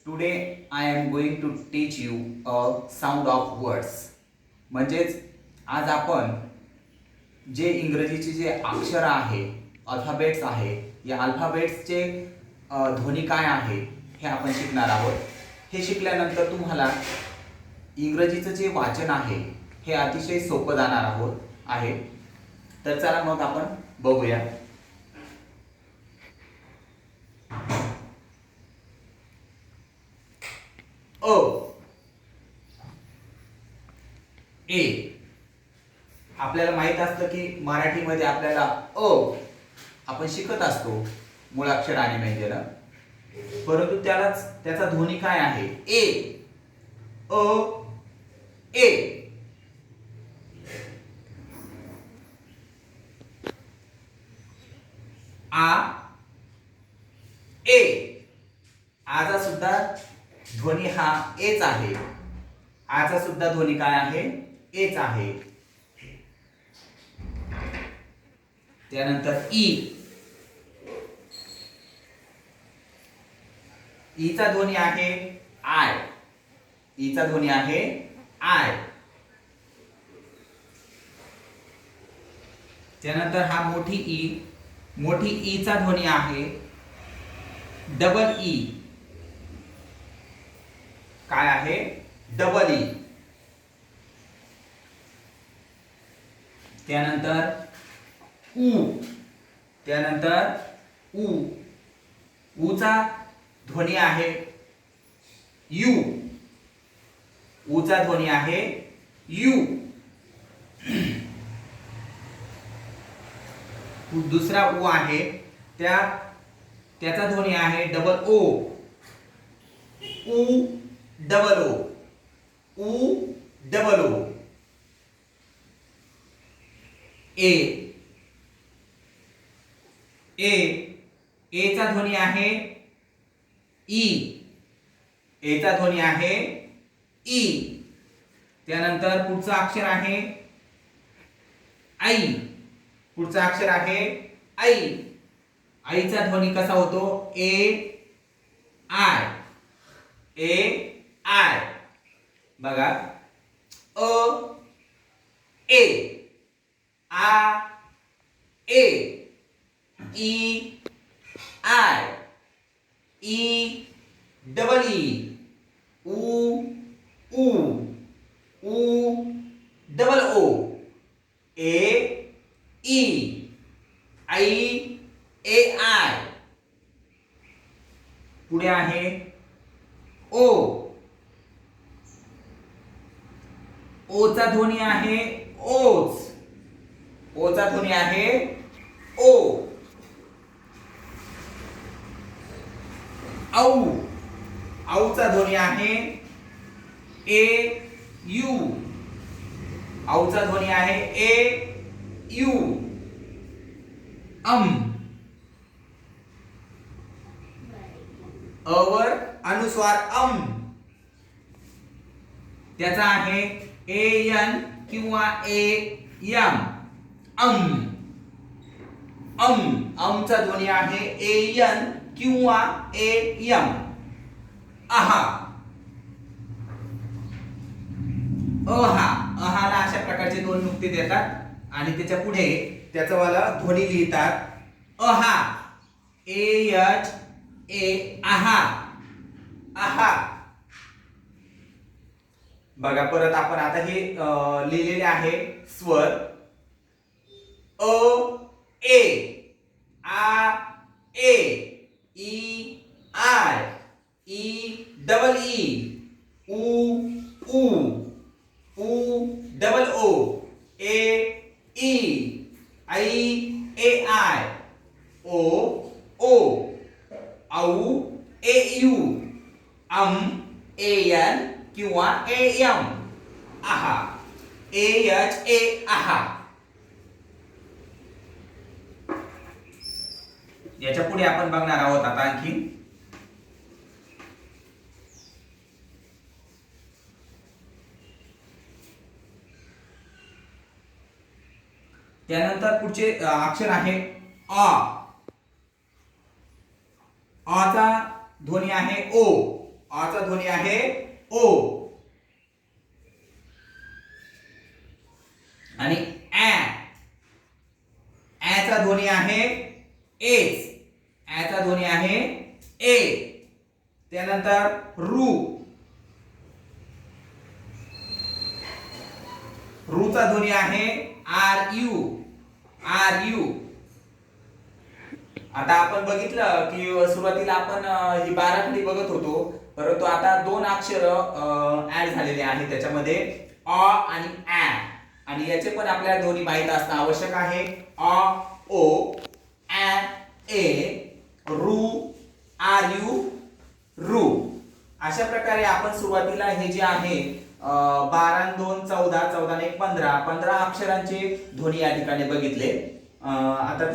Today I am going to teach you a sound of words. म्हणजेच आज आपण जे इंग्रजीचे जे अक्षर आहे, अल्फाबेट्स आहे, या अल्फाबेट्सचे ध्वनी काय आहे हे आपण शिकणार आहोत. हे शिकल्यानंतर तुम्हाला इंग्रजीचं जे वाचन आहे हे अतिशय सोपं जाणार आहे. तर चला मग आपण बघूया. अ ए आपल्याला माहित असतं की मराठीमध्ये आपल्याला आपण शिकत असतो मूळाक्षराने व्यंजन, परंतु त्याचा ध्वनी काय आहे? ए अ ए. आ ए. आचा सुद्धा ध्वनी हा एच आहे. आचा सुद्धा ध्वनी काय आहे? एच आहे. त्यानंतर ई. ईचा ध्वनी आहे आय. ईचा ध्वनी आहे आय. त्यानंतर हा मोठी ई. मोठी ईचा ध्वनी आहे डबल ई. काय आहे? Double E. त्यानंतर उ. त्यानंतर उ. उचा ध्वनी आहे यू. उचा ध्वनी आहे यू. दुसरा उ आहे त्याचा ध्वनी आहे डबल ओ. उ डबल ओ. उ डबल ओ. ए. ए. एचा ध्वनी आहे ई. एचा ध्वनी आहे ई. त्यानंतर पुढचं अक्षर आहे आई. पुढचं अक्षर आहे आई. आईचा ध्वनी कसा होतो? A I. A I. बघा, अ ए. आ ए. ई आय. ई डबल ई. उ उ. उ डबल ओ. ए ई. आई ए आय. पुढे आहे ओ. ओचा ध्वनी आहे ओच. ओचा ध्वनी आहे ओ. औ. औचा ध्वनी आहे ए यू. औचा ध्वनी आहे ए यू. अवर अनुस्वार त्याचा आहे ए एन किंवा ए एम. चा ध्वनी आहे ए एन किंवा ए एम. आहा. अहाला अशा प्रकारचे दोन नुक्ते देतात आणि त्याच्या पुढे त्याचा वाला ध्वनी लिहितात अहा. ए एच ए. आहा. आहा. बघा, परत आपण आता हे लिहिलेले आहे स्वर अ ए. आ ए. ई आय. ई डबल ई. उ उ. उ डबल ओ. ए ई. आई ए आय. ओ ओ. औ ए यू. ए एन किंवा ए एम. आहा. A H A. आहा. याच्या पुढे आपण बघणार आहोत आता आणखी. त्यानंतर पुढचे अक्षर आहे अ. अचा ध्वनी आहे ओ. अचा ध्वनी आहे ओ आणि चा ध्वनी आहे एच, चा ध्वनी आहे ए. त्यानंतर रू, चा ध्वनी आहे आर यू, आर यू. आता आपण बघितलं की सुरुवातीला आपण ही बाराखडी बघत होतो, परंतु आता दोन अक्षर ऍड झालेले आहेत त्याच्यामध्ये, अ आणि ऍ, आणि याचे पण आपल्याला दोन्ही माहित असणं आवश्यक आहे. अ ओ, ऍ ए, रू आर यू रू. अशा प्रकारे आपण सुरुवातीला हे जे आहे 12 2 14, 14 1 15 अक्षरांचे ध्वनी या ठिकाणी बघितले. आता